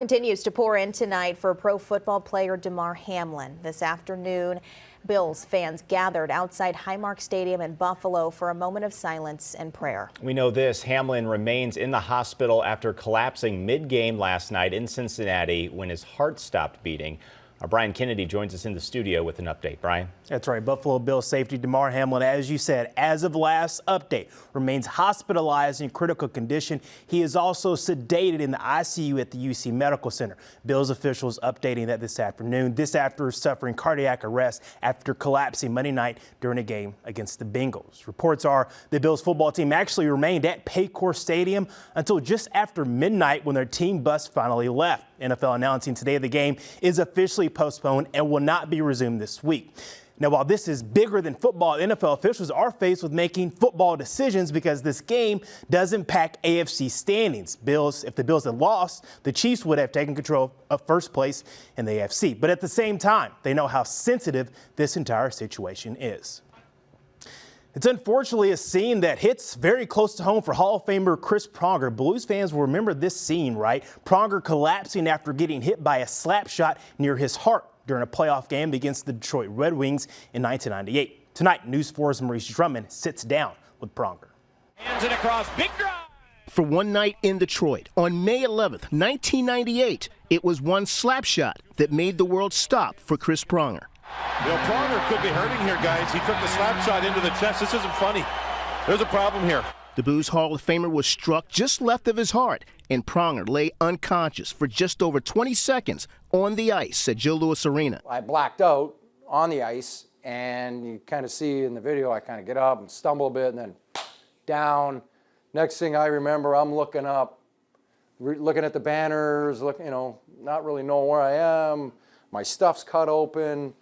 Continues to pour in tonight for pro football player Damar Hamlin. This afternoon, Bills fans gathered outside Highmark Stadium in Buffalo for a moment of silence and prayer. We know this: Hamlin remains in the hospital after collapsing mid-game last night in Cincinnati when his heart stopped beating. Our Brian Kennedy joins us in the studio with an update. Brian. That's right. Buffalo Bills safety Damar Hamlin, as you said, as of last update, remains hospitalized in critical condition. He is also sedated in the ICU at the UC Medical Center. Bills officials updating that this afternoon. This after suffering cardiac arrest after collapsing Monday night during a game against the Bengals. Reports are the Bills football team actually remained at Paycor Stadium until just after midnight when their team bus finally left. NFL announcing today the game is officially postponed and will not be resumed this week. Now, while this is bigger than football, NFL officials are faced with making football decisions because this game does impact AFC standings. If the Bills had lost, the Chiefs would have taken control of first place in the AFC. But at the same time, they know how sensitive this entire situation is. It's unfortunately a scene that hits very close to home for Hall of Famer Chris Pronger. Blues fans will remember this scene, right? Pronger collapsing after getting hit by a slap shot near his heart during a playoff game against the Detroit Red Wings in 1998. Tonight, News 4's Maurice Drummond sits down with Pronger. Hands it across, big drive. For one night in Detroit on May 11th, 1998, it was one slap shot that made the world stop for Chris Pronger. Bill Pronger could be hurting here, guys. He took the slap shot into the chest. This isn't funny. There's a problem here. The Blues Hall of Famer was struck just left of his heart, and Pronger lay unconscious for just over 20 seconds on the ice at Joe Louis Arena. I blacked out on the ice, and you kind of see in the video, I kind of get up and stumble a bit and then down. Next thing I remember, I'm looking up, looking at the banners, not really knowing where I am. My stuff's cut open.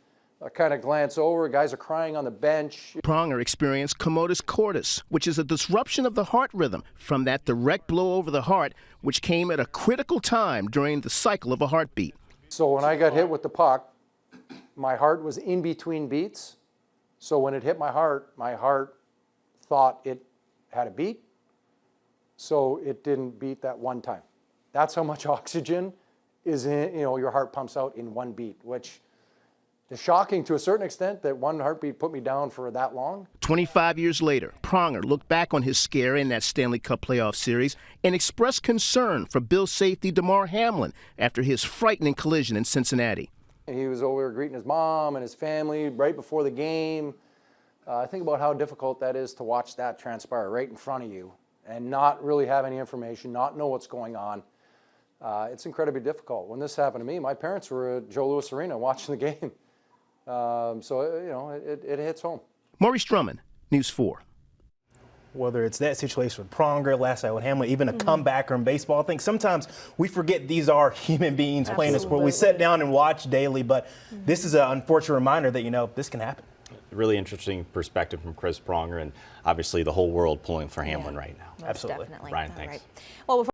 I kind of glance over, guys are crying on the bench. Pronger experienced commotus cordis, which is a disruption of the heart rhythm from that direct blow over the heart, which came at a critical time during the cycle of a heartbeat. So when I got hit with the puck, my heart was in between beats. So when it hit my heart thought it had a beat. So it didn't beat that one time. That's how much oxygen is in, your heart pumps out in one beat, which is shocking to a certain extent that one heartbeat put me down for that long. 25 years later, Pronger looked back on his scare in that Stanley Cup playoff series and expressed concern for Bills safety Damar Hamlin after his frightening collision in Cincinnati. He was over greeting his mom and his family right before the game. Think about how difficult that is to watch that transpire right in front of you and not really have any information, not know what's going on. It's incredibly difficult. When this happened to me, my parents were at Joe Louis Arena watching the game. So, it hits home. Maurice Drummond, News 4. Whether it's that situation with Pronger, last night with Hamlin, even a comebacker in baseball, I think sometimes we forget these are human beings playing a sport. We sit down and watch daily, but this is an unfortunate reminder that, this can happen. Really interesting perspective from Chris Pronger, and obviously the whole world pulling for Hamlin right now. Most Absolutely. Definitely. Brian, thanks. All right. Well,